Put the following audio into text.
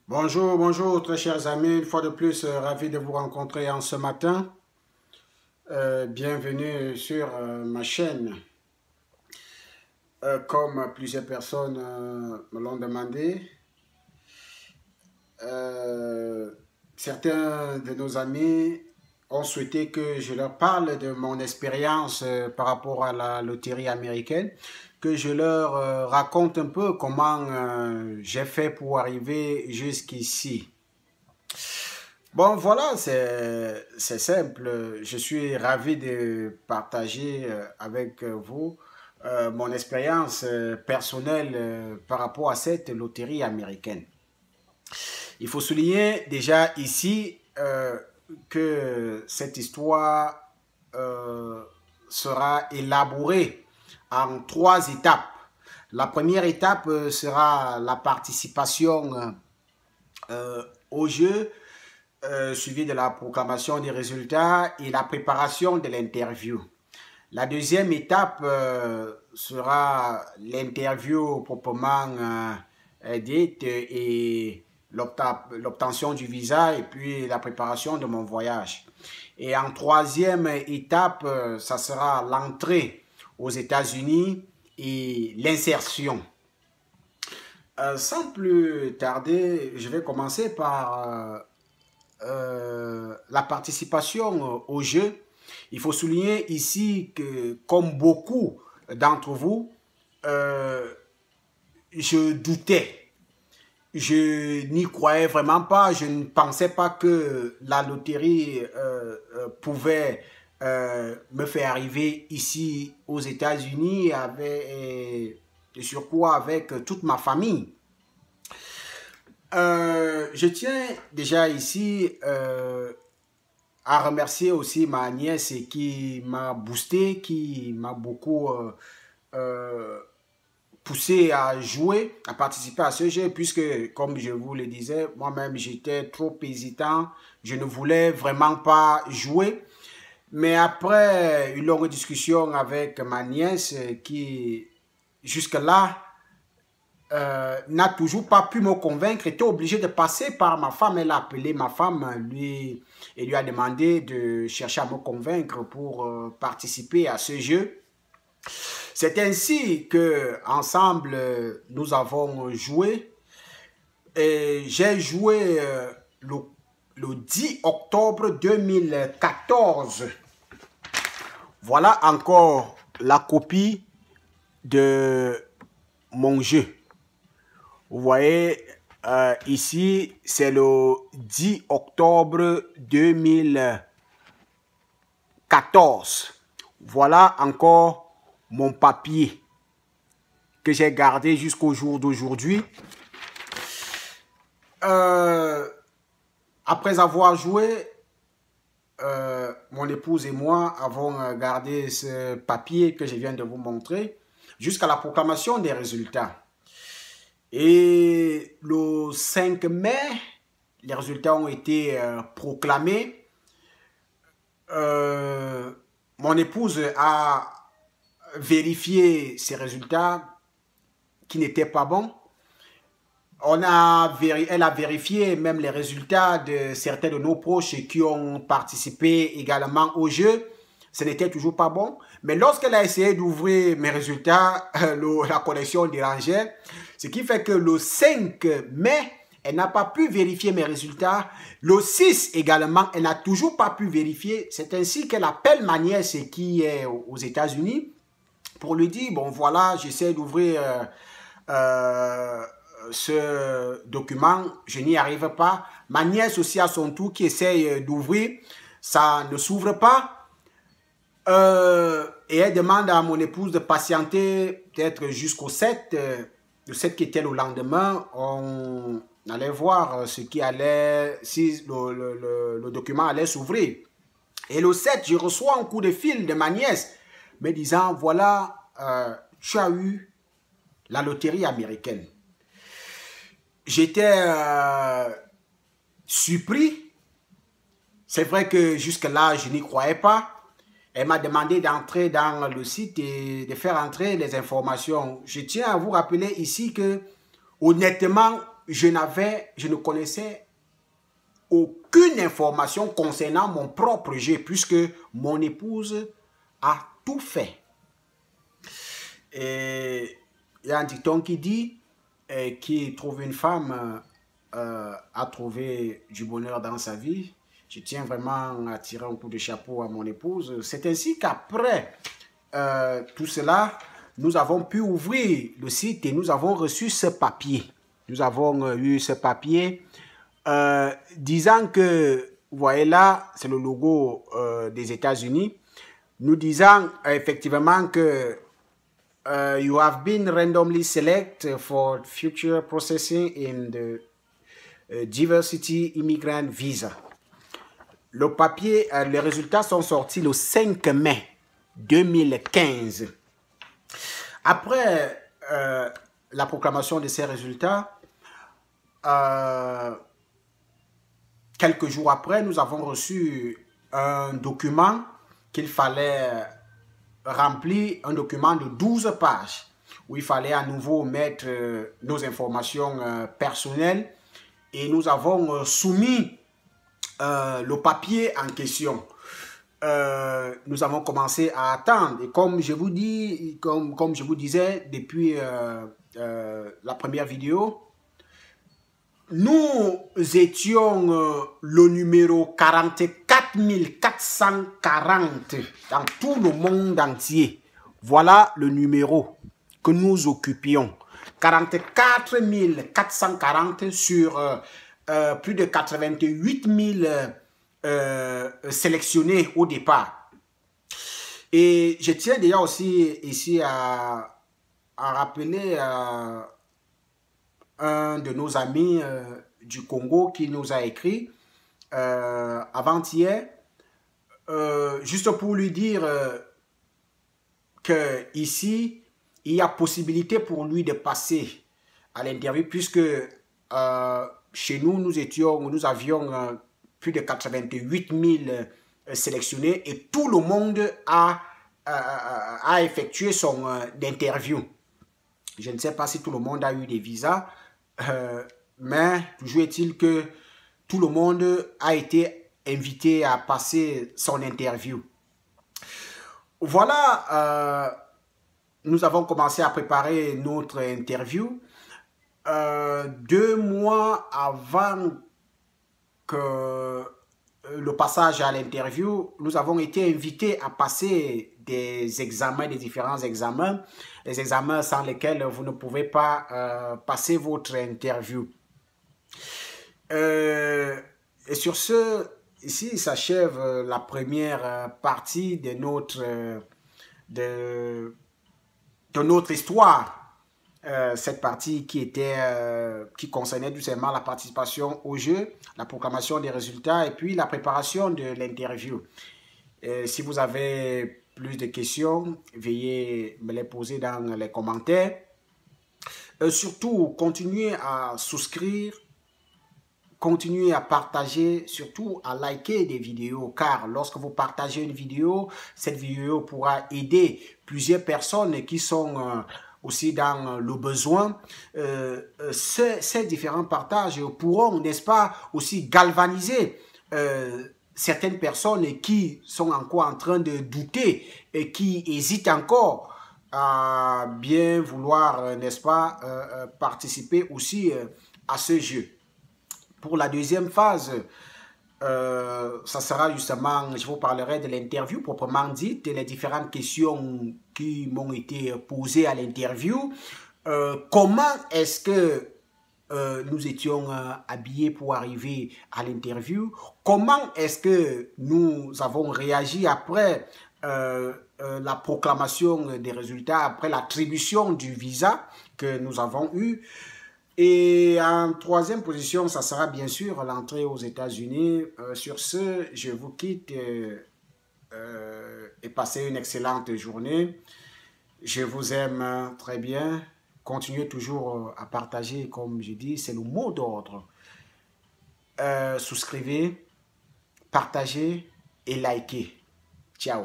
Bonjour, bonjour, très chers amis. Une fois de plus, ravi de vous rencontrer en ce matin. Bienvenue sur ma chaîne. Comme plusieurs personnes me l'ont demandé, euh, certains de nos amis ont souhaité que je leur parle de mon expérience par rapport à la loterie américaine, que je leur raconte un peu comment j'ai fait pour arriver jusqu'ici. Bon, voilà, c'est simple. Je suis ravi de partager avec vous mon expérience personnelle par rapport à cette loterie américaine. Il faut souligner déjà ici que cette histoire euh, sera élaborée en trois étapes. La première étape sera la participation au jeu, suivi de la proclamation des résultats et la préparation de l'interview. La deuxième étape sera l'interview proprement dite et l'obtention du visa et puis la préparation de mon voyage. Et en troisième étape, ça sera l'entrée aux États-Unis et l'insertion. Sans plus tarder, je vais commencer par la participation au jeu. Il faut souligner ici que, comme beaucoup d'entre vous, je doutais. Je n'y croyais vraiment pas. Je ne pensais pas que la loterie pouvait me faire arriver ici aux États-Unis avec, de surcroît avec toute ma famille. Je tiens déjà ici à remercier aussi ma nièce qui m'a boosté, qui m'a beaucoup poussé à jouer, à participer à ce jeu, puisque, comme je vous le disais, moi-même j'étais trop hésitant, je ne voulais vraiment pas jouer. Mais après une longue discussion avec ma nièce qui, jusque-là, n'a toujours pas pu me convaincre, était obligé de passer par ma femme. Elle a appelé ma femme et lui a demandé de chercher à me convaincre pour participer à ce jeu. C'est ainsi que ensemble nous avons joué. J'ai joué le 10 octobre 2014. Voilà encore la copie de mon jeu. Vous voyez, ici, c'est le 10 octobre 2014. Voilà encore mon papier que j'ai gardé jusqu'au jour d'aujourd'hui. Après avoir joué, mon épouse et moi avons gardé ce papier que je viens de vous montrer jusqu'à la proclamation des résultats. Et le 5 mai, les résultats ont été proclamés. Mon épouse a vérifié ces résultats qui n'étaient pas bons. Elle a vérifié même les résultats de certains de nos proches qui ont participé également au jeu. Ce n'était toujours pas bon. Mais lorsqu'elle a essayé d'ouvrir mes résultats, la connexion dérangeait. Ce qui fait que le 5 mai, elle n'a pas pu vérifier mes résultats. Le 6 également, elle n'a toujours pas pu vérifier. C'est ainsi qu'elle appelle ma nièce qui est aux États-Unis pour lui dire, bon voilà, j'essaie d'ouvrir ce document, je n'y arrive pas. Ma nièce aussi à son tour qui essaye d'ouvrir, ça ne s'ouvre pas. Et elle demande à mon épouse de patienter peut-être jusqu'au 7, le 7 qui était le lendemain. On allait voir ce qui allait, si le document allait s'ouvrir. Et le 7, je reçois un coup de fil de ma nièce me disant, voilà, tu as eu la loterie américaine. J'étais surpris. C'est vrai que jusque-là, je n'y croyais pas. Elle m'a demandé d'entrer dans le site et de faire entrer les informations. Je tiens à vous rappeler ici que, honnêtement, je ne connaissais aucune information concernant mon propre jeu, puisque mon épouse a tout fait. Et il y a un dicton qui dit qui trouve une femme a trouvé du bonheur dans sa vie. Je tiens vraiment à tirer un coup de chapeau à mon épouse. C'est ainsi qu'après tout cela, nous avons pu ouvrir le site et nous avons reçu ce papier. Nous avons eu ce papier disant que, vous voyez là, c'est le logo des États-Unis, nous disant effectivement que you have been randomly selected for future processing in the Diversity Immigrant Visa. Le papier, les résultats sont sortis le 5 mai 2015. Après la proclamation de ces résultats, quelques jours après, nous avons reçu un document qu'il fallait remplir, un document de 12 pages, où il fallait à nouveau mettre nos informations personnelles, et nous avons soumis le papier en question. Nous avons commencé à attendre, et comme je vous dis, comme je vous disais depuis la première vidéo, nous étions le numéro 44 440 dans tout le monde entier. Voilà le numéro que nous occupions. 44 440 sur plus de 88 000 sélectionnés au départ. Et je tiens d'ailleurs aussi ici à rappeler un de nos amis du Congo qui nous a écrit avant-hier, juste pour lui dire que ici il y a possibilité pour lui de passer à l'interview, puisque chez nous, nous avions plus de 88 000 sélectionnés et tout le monde a effectué son interview. Je ne sais pas si tout le monde a eu des visas, mais toujours est-il que tout le monde a été invité à passer son interview. Voilà, nous avons commencé à préparer notre interview 2 mois avant que le passage à l'interview. Nous avons été invités à passer des examens, des différents examens, les examens sans lesquels vous ne pouvez pas passer votre interview. Et sur ce, ici s'achève la première partie de notre histoire. Cette partie qui concernait tout simplement la participation au jeu, la proclamation des résultats et puis la préparation de l'interview. Si vous avez plus de questions, veuillez me les poser dans les commentaires. Surtout, continuez à souscrire, continuez à partager, surtout à liker des vidéos, car lorsque vous partagez une vidéo, cette vidéo pourra aider plusieurs personnes qui sont aussi dans le besoin. Ces différents partages pourront, n'est-ce pas, aussi galvaniser certaines personnes qui sont encore en train de douter et qui hésitent encore à bien vouloir, n'est-ce pas, participer aussi à ce jeu. Pour la deuxième phase, ça sera justement, je vous parlerai de l'interview proprement dite, et les différentes questions qui m'ont été posées à l'interview. Comment est-ce que nous étions habillés pour arriver à l'interview? Comment est-ce que nous avons réagi après la proclamation des résultats, après l'attribution du visa que nous avons eu? Et en troisième position, ça sera bien sûr l'entrée aux États-Unis. Sur ce, je vous quitte et passez une excellente journée. Je vous aime très bien. Continuez toujours à partager, comme je dis, c'est le mot d'ordre. Souscrivez, partagez et likez. Ciao.